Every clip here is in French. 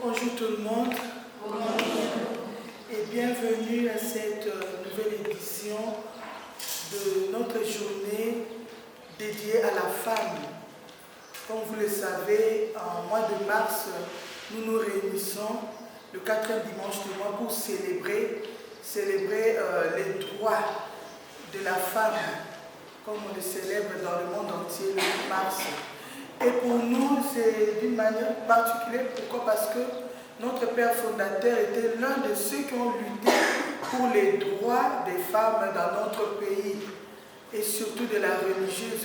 Bonjour tout le monde et bienvenue à cette nouvelle édition de notre journée dédiée à la femme. Comme vous le savez, en mois de mars, nous nous réunissons le 4e dimanche du mois pour célébrer les droits de la femme, comme on le célèbre dans le monde entier le 8 mars. Et pour nous, c'est d'une manière particulière. Pourquoi? Parce que notre père fondateur était l'un de ceux qui ont lutté pour les droits des femmes dans notre pays. Et surtout de la religieuse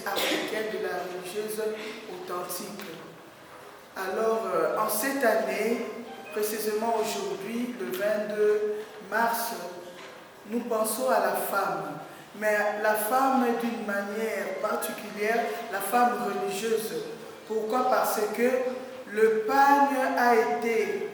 africaine, de la religieuse authentique. Alors, en cette année, précisément aujourd'hui, le 22 mars, nous pensons à la femme. Mais la femme d'une manière particulière, la femme religieuse. Pourquoi? Parce que le pagne a été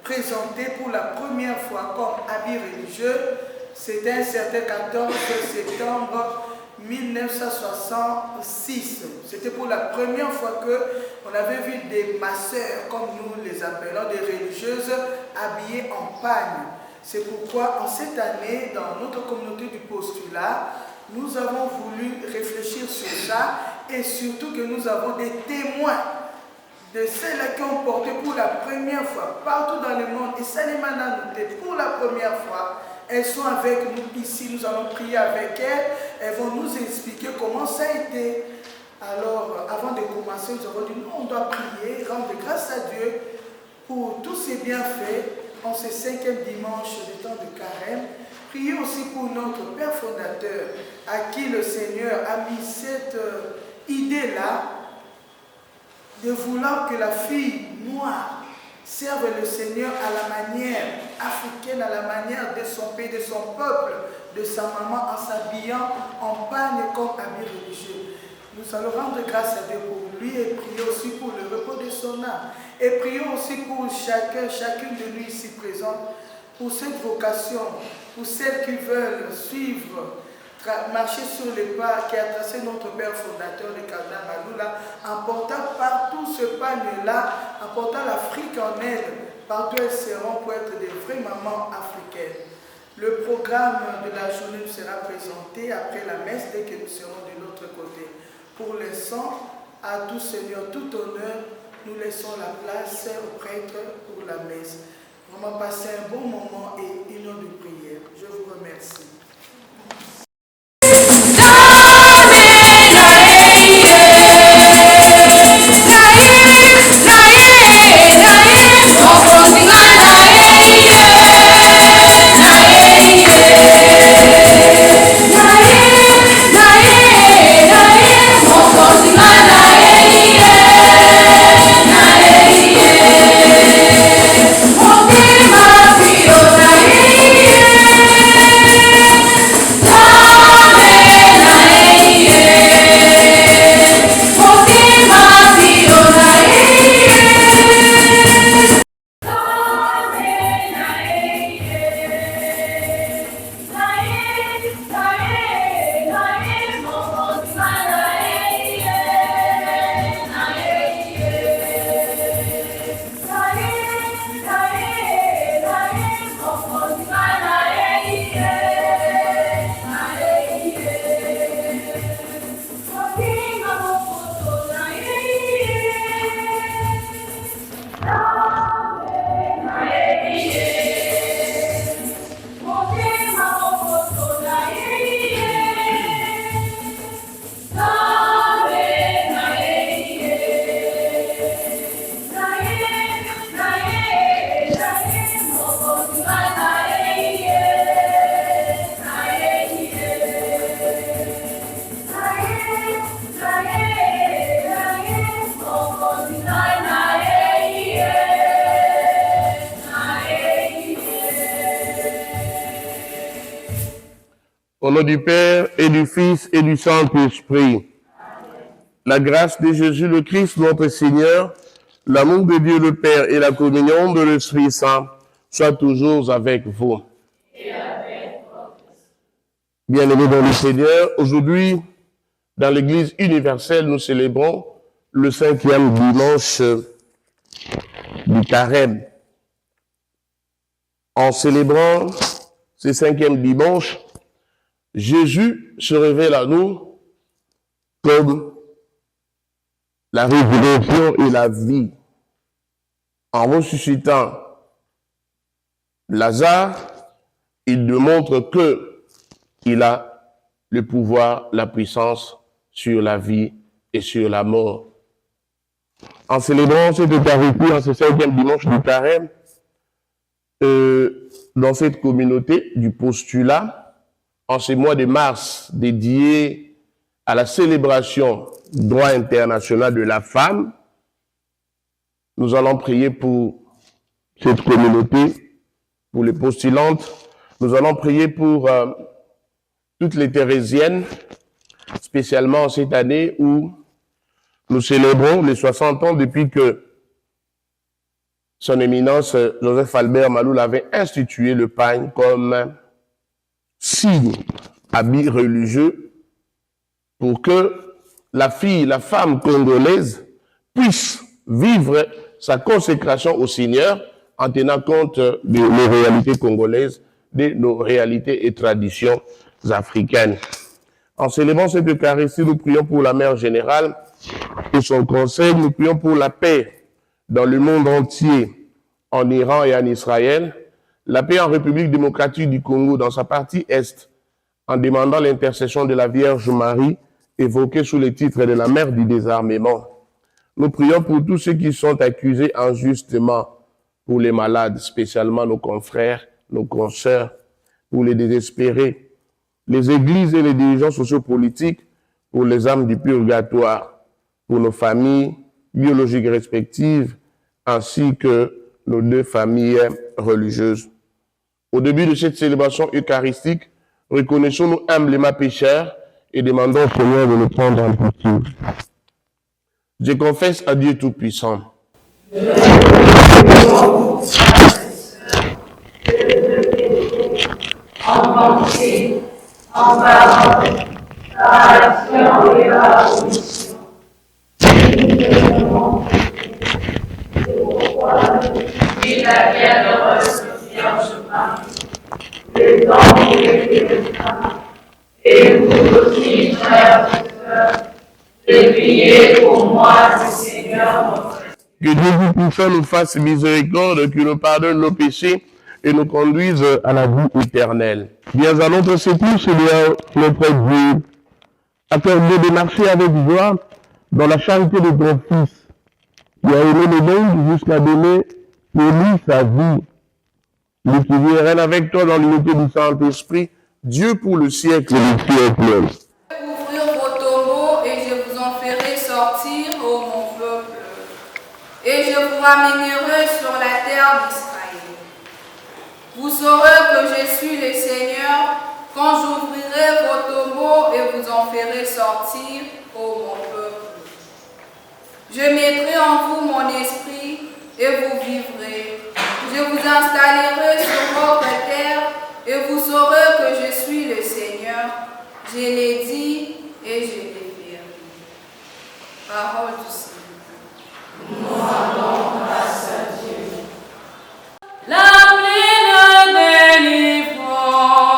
présenté pour la première fois comme habit religieux. C'était un certain 14 septembre 1966. C'était pour la première fois qu'on avait vu des masseurs, comme nous les appelons, des religieuses habillées en pagne. C'est pourquoi, en cette année, dans notre communauté du postulat, nous avons voulu réfléchir sur ça et surtout que nous avons des témoins de celles qui ont porté pour la première fois partout dans le monde. Et Salima Nanoute, pour la première fois, elles sont avec nous ici, nous allons prier avec elles. Elles vont nous expliquer comment ça a été. Alors, avant de commencer, nous avons dit, nous, on doit prier, rendre grâce à Dieu pour tous ces bienfaits. En ce 5e dimanche du temps de Carême, priez aussi pour notre Père fondateur, à qui le Seigneur a mis cette idée-là de vouloir que la fille noire serve le Seigneur à la manière africaine, à la manière de son pays, de son peuple, de sa maman, en s'habillant en pagne comme habit religieux. Nous allons rendre grâce à Dieu pour lui et prier aussi pour le repos de son âme. Et prions aussi pour chacune de nous ici présente, pour cette vocation, pour celles qui veulent suivre, marcher sur les pas qui a tracé notre Père fondateur, le cardinal Maloula, en portant partout ce pagne-là, en portant l'Afrique en elle, partout elles seront pour être des vraies mamans africaines. Le programme de la journée nous sera présenté après la messe dès que nous serons de l'autre côté. Pour l'instant, à tout Seigneur, tout honneur, nous laissons la place au prêtre pour la messe. Vraiment passer un bon moment et une heure de prière. Je vous remercie. Au nom du Père et du Fils et du Saint-Esprit. La grâce de Jésus le Christ, notre Seigneur, l'amour de Dieu le Père et la communion de l'Esprit Saint soient toujours avec vous. Et avec Bien-aimés dans le Seigneur, aujourd'hui, dans l'Église universelle, nous célébrons le 5e dimanche du Carême. En célébrant ce 5e dimanche, Jésus se révèle à nous comme la résurrection et la vie. En ressuscitant Lazare, il démontre qu'il a le pouvoir, la puissance sur la vie et sur la mort. En célébrant cette Eucharistie, en ce 5e dimanche du Carême, dans cette communauté du postulat, en ce mois de mars dédié à la célébration du droit international de la femme, nous allons prier pour cette communauté, pour les postulantes. Nous allons prier pour toutes les Thérésiennes, spécialement cette année où nous célébrons les 60 ans depuis que son éminence Joseph Albert Maloul avait institué le pagne comme signe, habit religieux, pour que la femme congolaise puisse vivre sa consécration au Seigneur en tenant compte de nos réalités congolaises, de nos réalités et traditions africaines. En célébrant cette Eucharistie, nous prions pour la Mère générale et son conseil, nous prions pour la paix dans le monde entier, en Iran et en Israël, la paix en République démocratique du Congo dans sa partie Est, en demandant l'intercession de la Vierge Marie, évoquée sous le titre de la Mère du désarmement. Nous prions pour tous ceux qui sont accusés injustement, pour les malades, spécialement nos confrères, nos consoeurs, pour les désespérés, les églises et les dirigeants sociopolitiques, pour les âmes du purgatoire, pour nos familles biologiques respectives, ainsi que nos 2 familles religieuses. Au début de cette célébration eucharistique, reconnaissons-nous humblement pécheurs et demandons au Seigneur de nous prendre en pitié. Je confesse à Dieu Tout-Puissant. En pensée, en parole, par action et par omission. Et la bienheureuse Vierge Marie, les anges et vous aussi, frères et sœurs, priez pour moi, le Seigneur notre Dieu. Que Dieu Tout-Puissant nous fasse miséricorde, qu'il nous pardonne nos péchés et nous conduise à la vie éternelle. Viens à notre secours, Seigneur, notre Dieu. Accorde de marcher avec joie dans la charité de ton Fils, qui a aimé le monde jusqu'à donner pour lui sa vie. Lui qui vit et règne avec toi dans l'unité du Saint-Esprit, Dieu pour le siècle des siècles. Ouvrir vos tombeaux et je vous en ferai sortir, ô mon peuple, et je vous ramènerai sur la terre d'Israël. Vous saurez que je suis le Seigneur quand j'ouvrirai vos tombeaux et vous en ferai sortir, ô mon peuple. Je mettrai en vous mon esprit et vous vivrez. Je vous installerai sur votre terre et vous saurez que je suis le Seigneur. Je l'ai dit et je l'ai fait. Parole du Seigneur. Nous rendons grâce à Dieu. La pleine délivrance.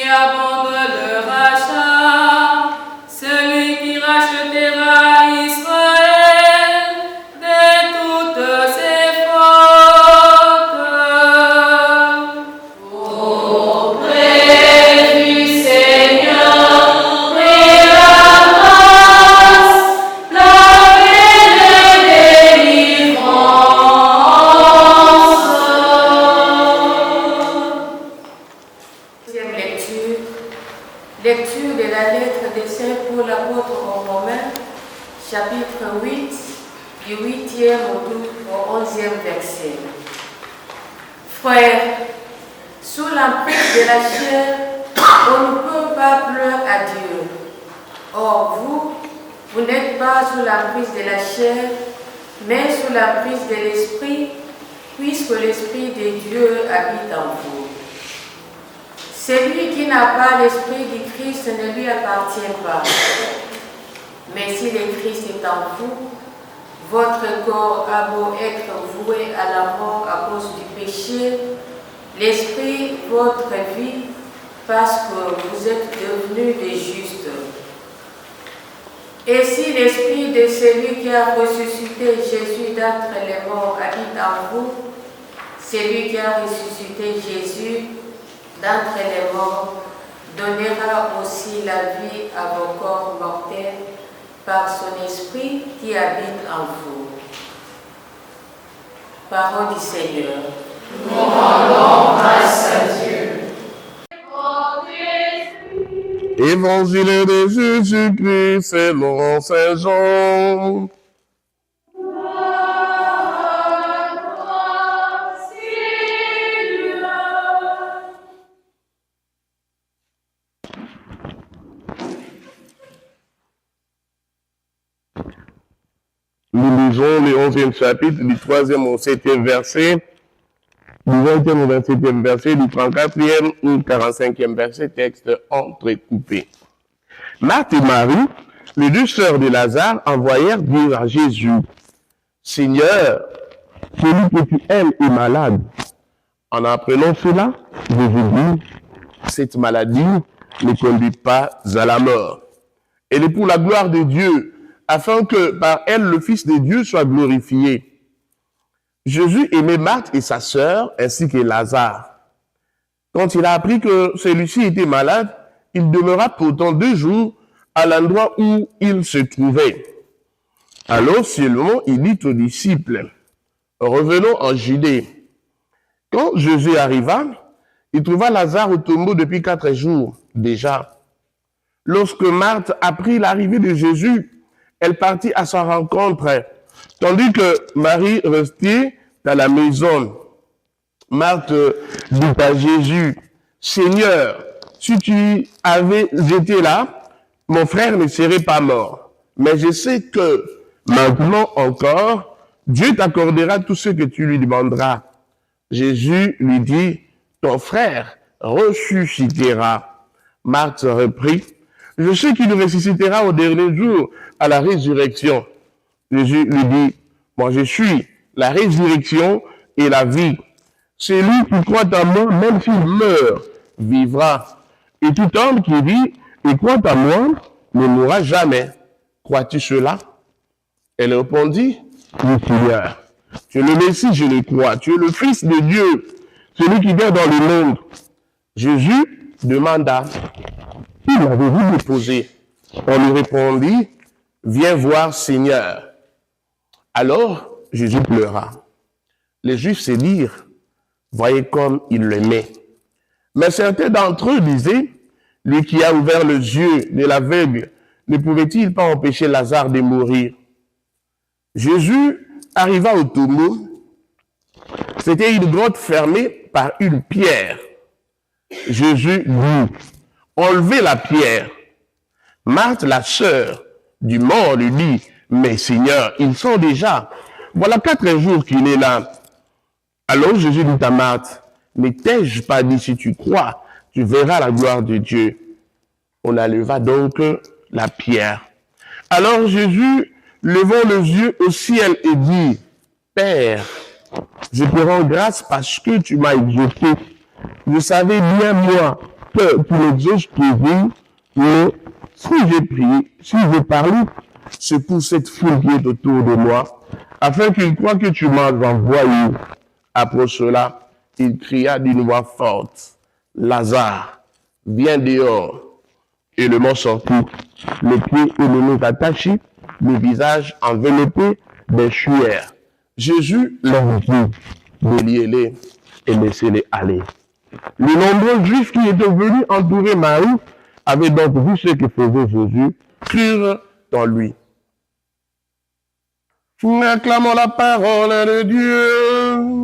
abonde le rachat, celui qui rachètera Israël de toutes ses fautes. Auprès du Seigneur et la grâce, la paix et délivrance. Deuxième lecture. Lecture de la lettre de Saint Paul apôtre aux Romains, chapitre 8, du 8e au 11e verset. Frères, sous l'emprise de la chair, on ne peut pas pleurer à Dieu. Or vous n'êtes pas sous l'emprise de la chair, mais sous l'emprise de l'Esprit, puisque l'Esprit de Dieu habite en vous. Celui qui n'a pas l'Esprit du Christ ne lui appartient pas. Mais si le Christ est en vous, votre corps a beau être voué à la mort à cause du péché, l'Esprit, votre vie, parce que vous êtes devenus des justes. Et si l'Esprit de celui qui a ressuscité Jésus d'entre les morts habite en vous, celui qui a ressuscité Jésus d'entre les morts donnera aussi la vie à vos corps mortels par son Esprit qui habite en vous. Parole du Seigneur. Nous rendons grâce à Dieu. Évangile de Jésus-Christ selon Saint Jean. Nous lisons le 11e chapitre du 3e au 7e verset, du 20e au 27e verset, du 34e au 45e verset, texte entrecoupé. Marthe et Marie, les deux sœurs de Lazare, envoyèrent dire à Jésus, « Seigneur, celui que tu aimes est malade. » En apprenant cela, Jésus dit, « Cette maladie ne conduit pas à la mort. Elle est pour la gloire de Dieu, afin que par elle le Fils de Dieu soit glorifié. » Jésus aimait Marthe et sa sœur, ainsi que Lazare. Quand il a appris que celui-ci était malade, il demeura pourtant 2 jours à l'endroit où il se trouvait. Alors seulement il dit aux disciples, « Revenons en Judée. » Quand Jésus arriva, il trouva Lazare au tombeau depuis 4 jours déjà. Lorsque Marthe apprit l'arrivée de Jésus, elle partit à sa rencontre, tandis que Marie restait à la maison. Marthe dit à Jésus, « Seigneur, si tu avais été là, mon frère ne serait pas mort. Mais je sais que maintenant encore, Dieu t'accordera tout ce que tu lui demanderas. » Jésus lui dit, « Ton frère ressuscitera. » Marthe reprit, « Je sais qu'il ressuscitera au dernier jour à la résurrection. » Jésus lui dit, « Moi je suis la résurrection et la vie. Celui qui croit en moi, même s'il meurt, vivra. Et tout homme qui vit et croit en moi ne mourra jamais. Crois-tu cela? » Elle répondit, « Oui, Seigneur. Tu es le Messie, je le crois. Tu es le Fils de Dieu, celui qui vient dans le monde. » Jésus demanda, « Où l'avez-vous déposé? » On lui répondit, « Viens voir, Seigneur. » Alors Jésus pleura. Les Juifs se dirent, « Voyez comme il l'aimait. » Mais certains d'entre eux disaient, « Lui qui a ouvert les yeux de l'aveugle, ne pouvait-il pas empêcher Lazare de mourir? » Jésus arriva au tombeau. C'était une grotte fermée par une pierre. Jésus dit, « Enlevez la pierre. » Marthe, la sœur du mort, lui dit, « Mais Seigneur, ils sont déjà. Voilà 4 jours qu'il est là. » Alors Jésus dit à Marthe, « Ne t'ai-je pas dit, si tu crois, tu verras la gloire de Dieu. » On enleva donc la pierre. Alors Jésus, levant les yeux au ciel, et dit, « Père, je te rends grâce parce que tu m'as exaucé. Je savais bien, moi, tu m'exauces toujours, mais si j'ai prié, si j'ai parlé, c'est pour cette foule qui est autour de moi, afin qu'ils croient que tu m'as envoyé. Après cela, il cria d'une voix forte, Lazare, viens dehors. Et le mot sortit, les pieds et les mains attachés, le visage enveloppé des suaires. Jésus leur dit, déliez-les et laissez-les aller. Les nombreux juifs qui étaient venus entourer Marie avaient donc vu ce que faisait Jésus, crurent en lui. Acclamons la parole de Dieu.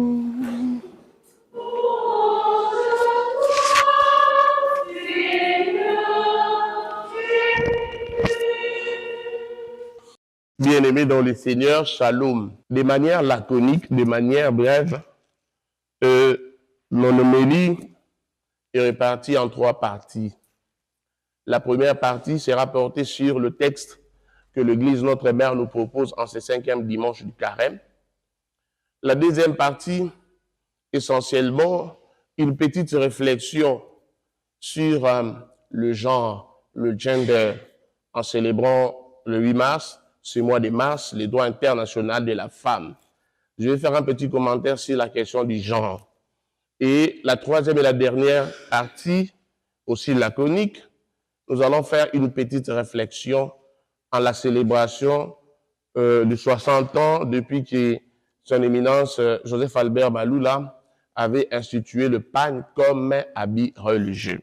Bien-aimés dans le Seigneur, shalom. De manière laconique, de manière brève, mon homélie est répartie en 3 parties. La première partie sera portée sur le texte que l'Église Notre-Mère nous propose en ce 5e dimanche du Carême. La deuxième partie, essentiellement, une petite réflexion sur le genre, le gender, en célébrant le 8 mars, ce mois de mars, les droits internationaux de la femme. Je vais faire un petit commentaire sur la question du genre. Et la troisième et la dernière partie, aussi laconique, nous allons faire une petite réflexion en la célébration de 60 ans depuis que son éminence Joseph Albert Baloula avait institué le pagne comme habit religieux.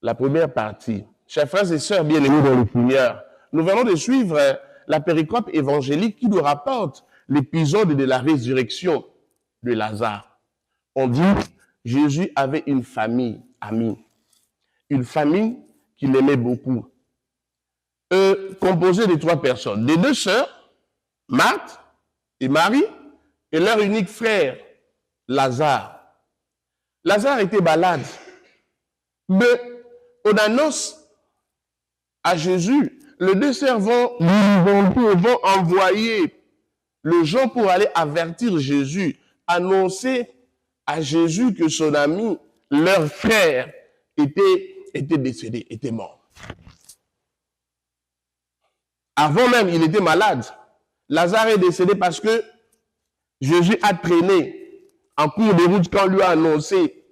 La première partie. Chers frères et sœurs bien-aimés dans le Seigneur, nous venons de suivre la péricope évangélique qui nous rapporte l'épisode de la résurrection de Lazare. On dit Jésus avait une famille amie, une famille qu'il aimait beaucoup, composée de 3 personnes, des 2 sœurs, Marthe et Marie, et leur unique frère, Lazare. Lazare était malade, mais on annonce à Jésus, les 2 sœurs vont envoyer le gens pour aller avertir Jésus, annoncer à Jésus que son ami, leur frère, était décédé, était mort. Avant même, il était malade. Lazare est décédé parce que Jésus a traîné en cours de route quand on lui a annoncé.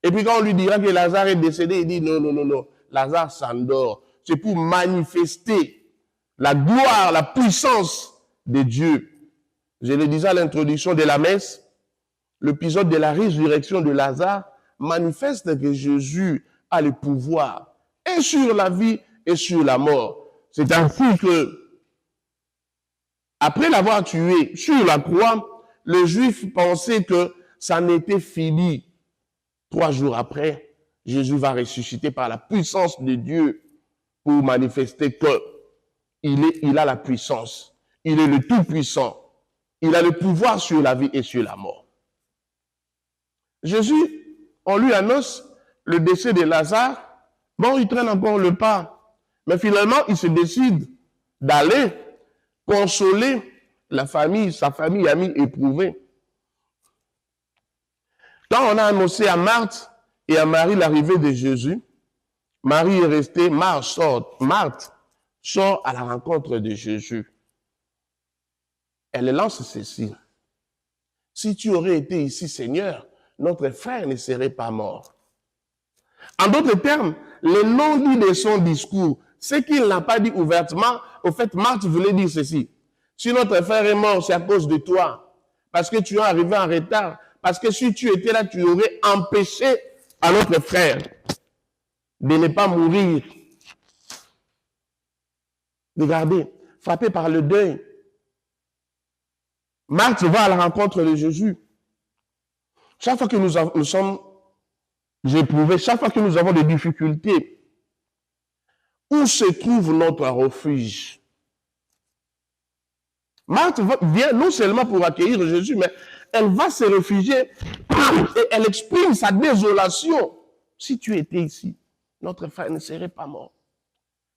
Et puis quand on lui dira que Lazare est décédé, il dit non, Lazare s'endort. C'est pour manifester la gloire, la puissance de Dieu. Je le disais à l'introduction de la messe, l'épisode de la résurrection de Lazare manifeste que Jésus a le pouvoir et sur la vie et sur la mort. C'est ainsi que, après l'avoir tué sur la croix, les Juifs pensaient que ça n'était fini. 3 jours après, Jésus va ressusciter par la puissance de Dieu pour manifester qu'il a la puissance. Il est le Tout-Puissant. Il a le pouvoir sur la vie et sur la mort. Jésus, on lui annonce le décès de Lazare. Bon, il traîne encore le pas. Mais finalement, il se décide d'aller consoler la famille, sa famille amie éprouvée. Quand on a annoncé à Marthe et à Marie l'arrivée de Jésus, Marie est restée, Marthe sort à la rencontre de Jésus. Elle lance ceci. Si tu aurais été ici, Seigneur, notre frère ne serait pas mort. En d'autres termes, le non-dit de son discours, ce qu'il n'a pas dit ouvertement, au fait, Marthe voulait dire ceci. Si notre frère est mort, c'est à cause de toi. Parce que tu es arrivé en retard. Parce que si tu étais là, tu aurais empêché à notre frère de ne pas mourir. Regardez, frappé par le deuil. Marthe va à la rencontre de Jésus. Chaque fois que nous sommes éprouvés, chaque fois que nous avons des difficultés, où se trouve notre refuge? Marthe vient non seulement pour accueillir Jésus, mais elle va se réfugier et elle exprime sa désolation. Si tu étais ici, notre frère ne serait pas mort.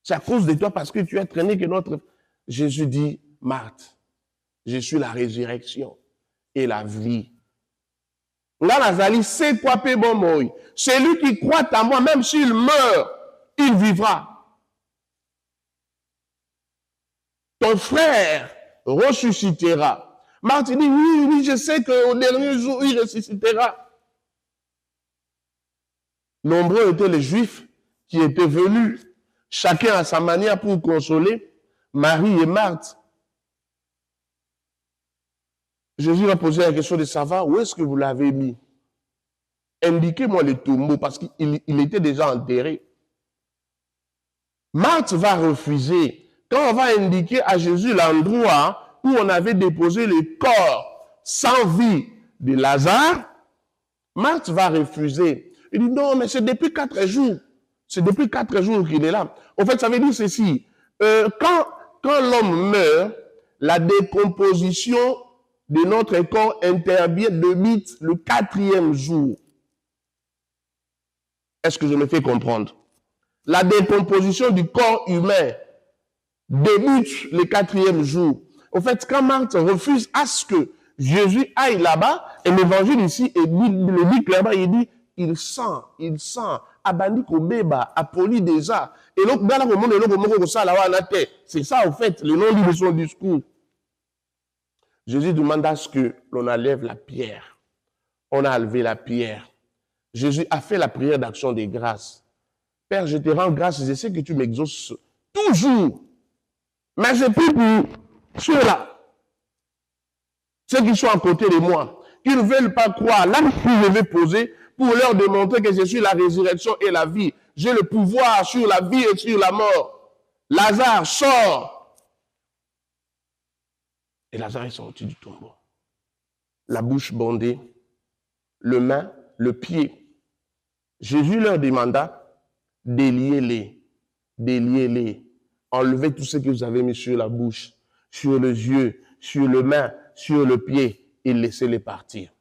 C'est à cause de toi parce que tu as traîné que notre... Jésus dit, Marthe, je suis la résurrection et la vie. C'est quoi celui qui croit en moi, même s'il meurt, il vivra. Ton frère ressuscitera. Marthe dit, oui, je sais qu'au dernier jour, il ressuscitera. Nombreux étaient les Juifs qui étaient venus, chacun à sa manière pour consoler Marie et Marthe. Jésus a posé la question de savoir où est-ce que vous l'avez mis. Indiquez-moi le tombeau parce qu'il était déjà enterré. Marthe va refuser. Quand on va indiquer à Jésus l'endroit où on avait déposé le corps sans vie de Lazare, Marthe va refuser. Il dit non, mais c'est depuis 4 jours. C'est depuis 4 jours qu'il est là. En fait, ça veut dire ceci. Quand l'homme meurt, la décomposition de notre corps intervient le 4e jour. Est-ce que je me fais comprendre? La décomposition du corps humain débute le 4e jour. En fait, quand Marthe refuse à ce que Jésus aille là-bas, et l'évangile ici le dit clairement, il dit, il sent, abandi kobeba, apoli déjà. Et donc, dans le monde, c'est ça, en fait, le nom de son discours. Jésus demande à ce que l'on enlève la pierre. On a enlevé la pierre. Jésus a fait la prière d'action de grâce. Père, je te rends grâce, je sais que tu m'exauces toujours. Mais je prie pour ceux-là, ceux qui sont à côté de moi, qui ne veulent pas croire. Là, je vais poser pour leur démontrer que je suis la résurrection et la vie. J'ai le pouvoir sur la vie et sur la mort. Lazare sort. Et Lazare est sorti du tombeau. La bouche bandée, le main, le pied. Jésus leur demanda, déliez-les, enlevez tout ce que vous avez mis sur la bouche, sur les yeux, sur le main, sur le pied, et laissez-les partir.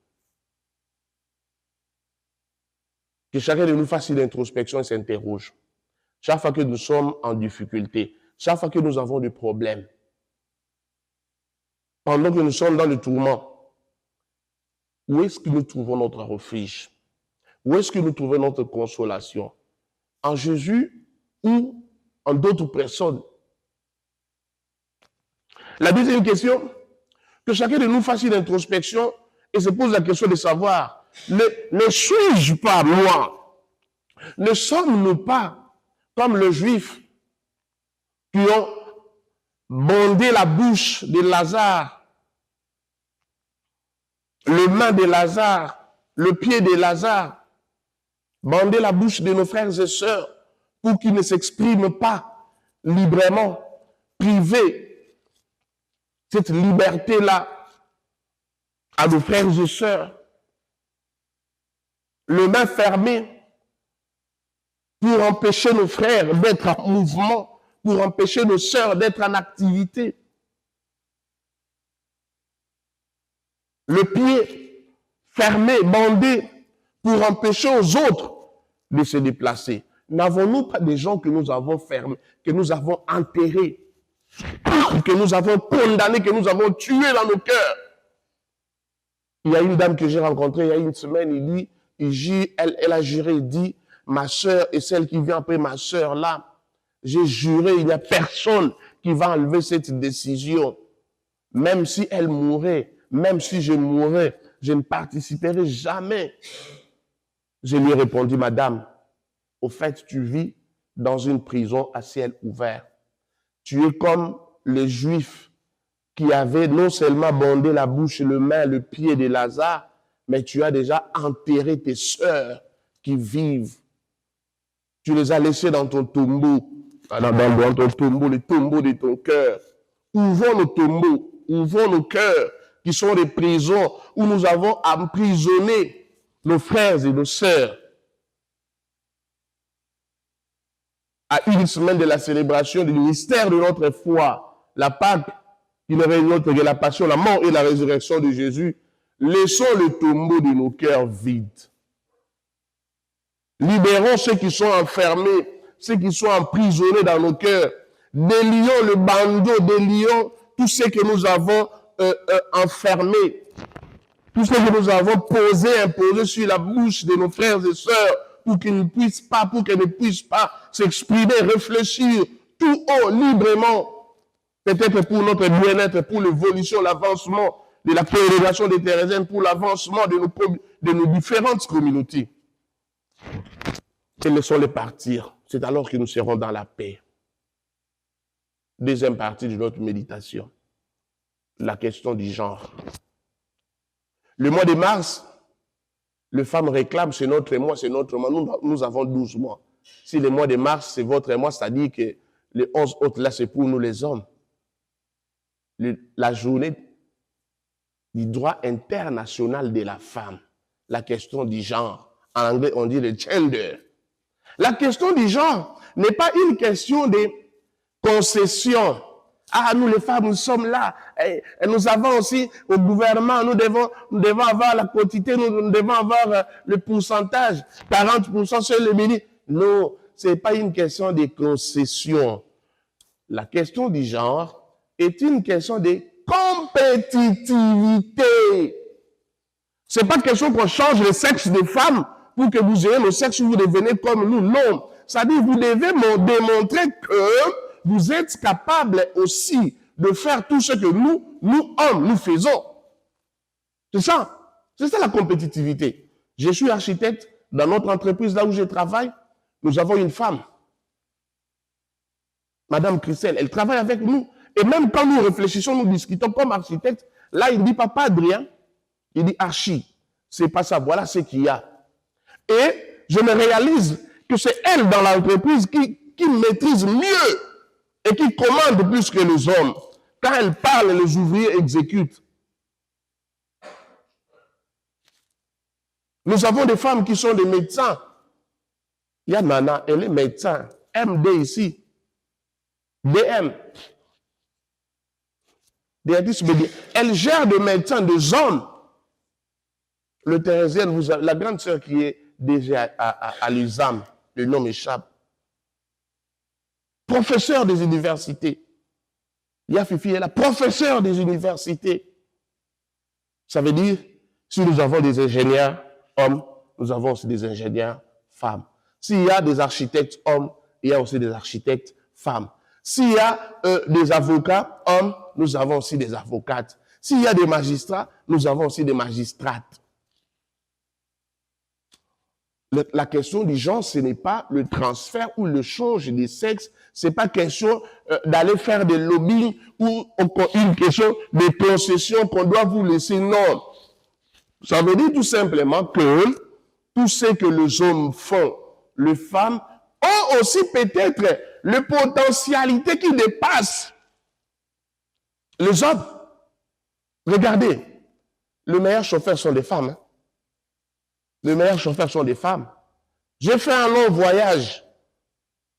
Que chacun de nous fasse une introspection et s'interroge. Chaque fois que nous sommes en difficulté, chaque fois que nous avons des problèmes, pendant que nous sommes dans le tourment, où est-ce que nous trouvons notre refuge? Où est-ce que nous trouvons notre consolation? En Jésus ou en d'autres personnes? La deuxième question, que chacun de nous fasse une introspection et se pose la question de savoir, ne suis-je pas moi? Ne sommes-nous pas comme les Juifs qui ont bandé la bouche de Lazare, le main de Lazare, le pied de Lazare, bander la bouche de nos frères et sœurs pour qu'ils ne s'expriment pas librement, priver cette liberté-là à nos frères et sœurs. Le main fermé pour empêcher nos frères d'être en mouvement, pour empêcher nos sœurs d'être en activité. Le pied fermé, bandé, pour empêcher aux autres de se déplacer. N'avons-nous pas des gens que nous avons fermés, que nous avons enterrés, que nous avons condamnés, que nous avons tués dans nos cœurs? Il y a une dame que j'ai rencontrée il y a une semaine, elle a juré, il dit, ma sœur et celle qui vient après ma sœur là, j'ai juré, il n'y a personne qui va enlever cette décision. Même si elle mourrait, même si je mourrais, je ne participerai jamais. Je lui ai répondu, madame, au fait, tu vis dans une prison à ciel ouvert. Tu es comme les Juifs qui avaient non seulement bandé la bouche, le main, le pied de Lazare, mais tu as déjà enterré tes sœurs qui vivent. Tu les as laissées dans ton tombeau, dans ton tombeau, le tombeau de ton cœur. Ouvrons nos tombeaux, ouvrons nos cœurs, qui sont des prisons où nous avons emprisonné nos frères et nos sœurs. À une semaine de la célébration du mystère de notre foi, la Pâque, qui ne réunit autre que la passion, la mort et la résurrection de Jésus, laissons le tombeau de nos cœurs vides. Libérons ceux qui sont enfermés, ceux qui sont emprisonnés dans nos cœurs. Délions le bandeau, délions tout ce que nous avons enfermé. tout ce que nous avons posé, imposé sur la bouche de nos frères et sœurs, pour qu'elles ne puissent pas s'exprimer, réfléchir tout haut, librement, peut-être pour notre bien-être, pour l'évolution, l'avancement de la congrégation des Thérésiennes, pour l'avancement de nos différentes communautés. Et laissons-les partir. C'est alors que nous serons dans la paix. Deuxième partie de notre méditation, la question du genre. Le mois de mars, les femmes réclament, c'est notre mois, c'est notre mois. Nous avons 12 mois. Si le mois de mars, c'est votre mois, c'est-à-dire que les 11 autres, là, c'est pour nous les hommes. La journée du droit international de la femme, la question du genre. En anglais, on dit le gender. La question du genre n'est pas une question de concession. Ah, nous les femmes, nous sommes là. Et nous avons aussi au gouvernement, nous devons avoir la quantité, nous devons avoir le pourcentage, 40% sur les ministres. Non, ce n'est pas une question de concession. La question du genre est une question de compétitivité. C'est pas question qu'on change le sexe des femmes pour que vous ayez le sexe où vous devenez comme nous. Non. C'est-à-dire, vous devez démontrer que vous êtes capable aussi de faire tout ce que nous hommes, nous faisons. C'est ça. C'est ça la compétitivité. Je suis architecte dans notre entreprise, là où je travaille. Nous avons une femme. Madame Christelle, elle travaille avec nous. Et même quand nous réfléchissons, nous discutons comme architecte, là, il ne dit pas Adrien, il dit archi. C'est pas ça, voilà ce qu'il y a. Et je me réalise que c'est elle dans l'entreprise qui maîtrise mieux et qui commande plus que les hommes. Quand elle parle, les ouvriers exécutent. Nous avons des femmes qui sont des médecins. Il y a Nana, elle est médecin. MD ici. DM. Elle gère des médecins, des hommes. Le Thérésien, la grande sœur qui est déjà à l'USAM, le nom m'échappe. Professeur des universités. Il y a Fifi, elle est professeur des universités. Ça veut dire, si nous avons des ingénieurs hommes, nous avons aussi des ingénieurs femmes. S'il y a des architectes hommes, il y a aussi des architectes femmes. S'il y a des avocats hommes, nous avons aussi des avocates. S'il y a des magistrats, nous avons aussi des magistrates. La question du genre, ce n'est pas le transfert ou le change des sexes. Ce n'est pas question d'aller faire des lobbying ou une question de concession qu'on doit vous laisser. Non. Ça veut dire tout simplement que tout ce que les hommes font, les femmes ont aussi peut-être les potentialités qui dépassent les hommes. Regardez, les meilleurs chauffeurs sont des femmes. Hein? Les meilleurs chauffeurs sont des femmes. J'ai fait un long voyage,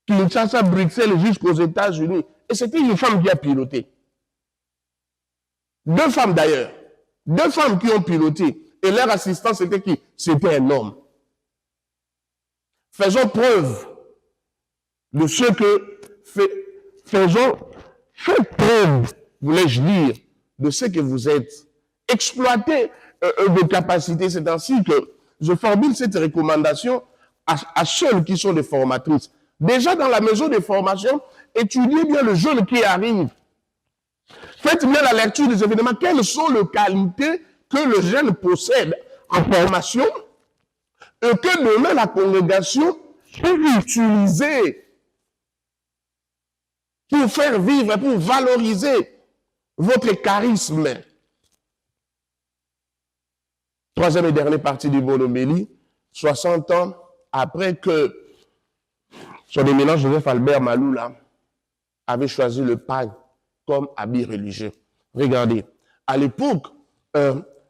Kinshasa, Bruxelles, jusqu'aux États-Unis. Et c'était une femme qui a piloté. 2 femmes d'ailleurs. 2 femmes qui ont piloté. Et leur assistant, c'était qui? C'était un homme. Faisons preuve de ce que... Faites preuve, voulais-je dire, de ce que vous êtes. Exploitez vos capacités. C'est ainsi que je formule cette recommandation à ceux qui sont des formatrices. Déjà dans la maison de formation, étudiez bien le jeune qui arrive. Faites bien la lecture des événements. Quelles sont les qualités que le jeune possède en formation et que demain la congrégation peut utiliser pour faire vivre, pour valoriser votre charisme. Troisième et dernière partie du Bonomélie, 60 ans après que son éminence Joseph Albert Maloula avait choisi le pagne comme habit religieux. Regardez, à l'époque,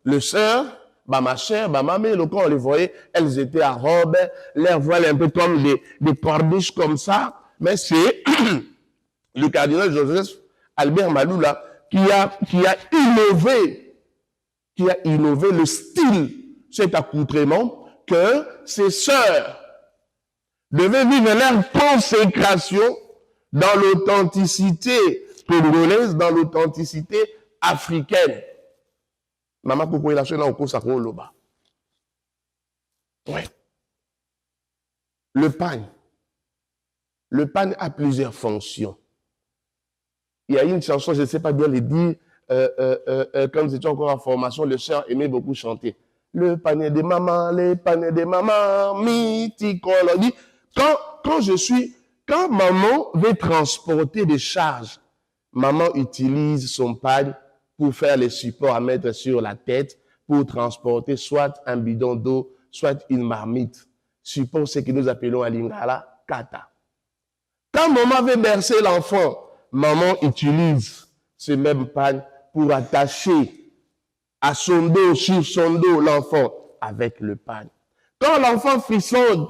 les sœurs, ma chère, ma mère, quand on les voyait, elles étaient à robe, leurs voiles un peu comme des corniches comme ça, mais c'est le cardinal Joseph Albert Maloula qui a innové le style, cet accoutrement, que ses sœurs devaient vivre leur consécration dans l'authenticité congolaise, dans l'authenticité africaine. Maman Koko il a fait là au cours loba. Ouais. Le pagne. Le pagne a plusieurs fonctions. Il y a une chanson, je ne sais pas bien le dire, quand nous étions encore en formation, le sœur aimait beaucoup chanter. Le panier des mamans, les paniers des mamans, mythical. On dit, quand maman veut transporter des charges, maman utilise son pagne pour faire les supports à mettre sur la tête, pour transporter soit un bidon d'eau, soit une marmite. Support ce que nous appelons à Lingala, kata. Quand maman veut bercer l'enfant, maman utilise ce même pagne pour attacher à son dos, sur son dos, l'enfant avec le pagne. Quand l'enfant frissonne,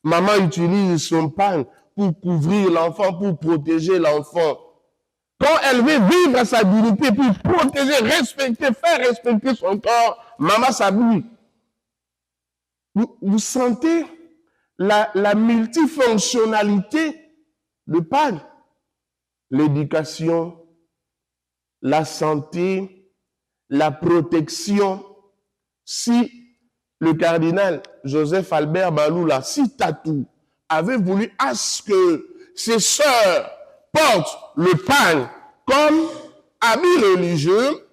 maman utilise son pagne pour couvrir l'enfant, pour protéger l'enfant. Quand elle veut vivre sa dignité, pour protéger, respecter, faire respecter son corps, maman s'habille. Vous sentez la multifonctionnalité du pagne. L'éducation, la santé, la protection. Si le cardinal Joseph Albert Maloula, si Tatou, avait voulu à ce que ses sœurs portent le pagne comme habit religieux,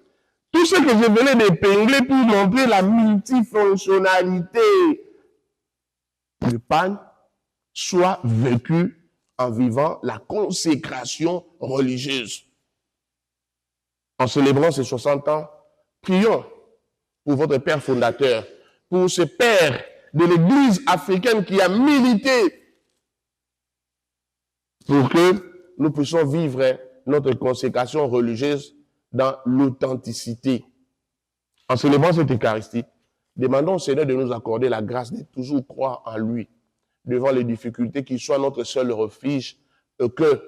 tout ce que je venais d'épingler pour montrer la multifonctionnalité du pagne soit vécu en vivant la consécration religieuse. En célébrant ces 60 ans, prions pour votre père fondateur, pour ce père de l'église africaine qui a milité pour que nous puissions vivre notre consécration religieuse dans l'authenticité. En célébrant cette Eucharistie, demandons au Seigneur de nous accorder la grâce de toujours croire en lui, devant les difficultés qui soient notre seul refuge, que,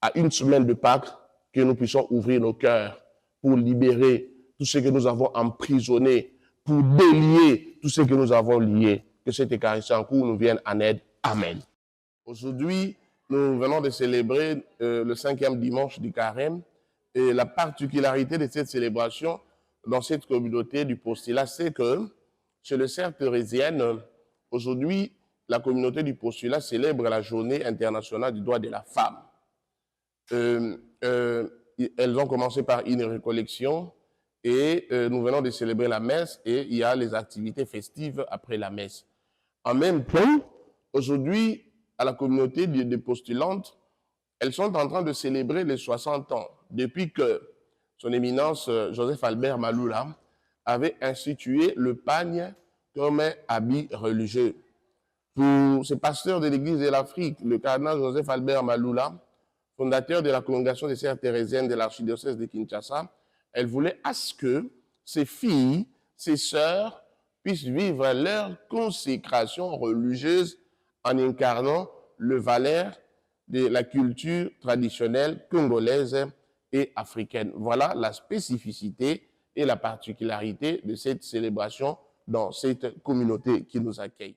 à une semaine de Pâques, que nous puissions ouvrir nos cœurs pour libérer tout ce que nous avons emprisonné, pour délier tout ce que nous avons lié. Que cette Eucharistie en cours nous vienne en aide. Amen. Aujourd'hui, nous venons de célébrer le 5e dimanche du Carême. Et la particularité de cette célébration dans cette communauté du postulat, c'est que chez le cercle thérésien, aujourd'hui, la communauté du postulat célèbre la journée internationale du droit de la femme. Elles ont commencé par une récollection et nous venons de célébrer la messe et il y a les activités festives après la messe. En même temps, aujourd'hui, à la communauté des postulantes, elles sont en train de célébrer les 60 ans depuis que son éminence Joseph Albert Maloula avait institué le pagne comme un habit religieux. Pour ce pasteur de l'église de l'Afrique, le cardinal Joseph Albert Maloula, fondateur de la congrégation des sœurs thérésiennes de l'archidiocèse de Kinshasa, elle voulait à ce que ses filles, ses sœurs, puissent vivre leur consécration religieuse en incarnant le valeur de la culture traditionnelle congolaise et africaine. Voilà la spécificité et la particularité de cette célébration dans cette communauté qui nous accueille.